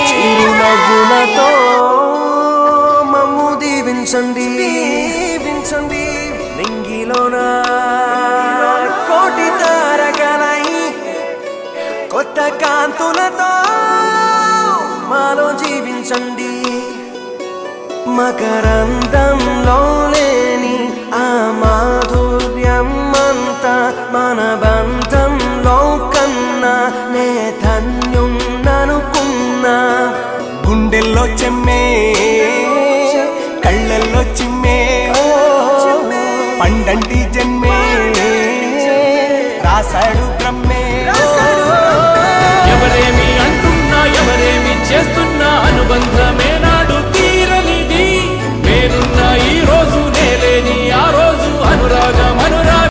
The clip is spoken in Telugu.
చిరునవ్వులతో మమ్ము దీవించండి నింగిలోన కోటి తారకలై కొత్త కాంతులతో మాలో జీవించండి మకరందంలో లేని ఆ మాధుర్యం అంతా మన బంధంలో కన్నా నే ధన్యున్ననుకున్నా గుండెల్లో చెమ్మే కళ్ళల్లో చిమ్మే పండంటి జన్మే రాసాడు బ్రహ్మే ఎవరేమి అంటున్నా ఎవరేమి చేస్తున్నా అనుబంధమే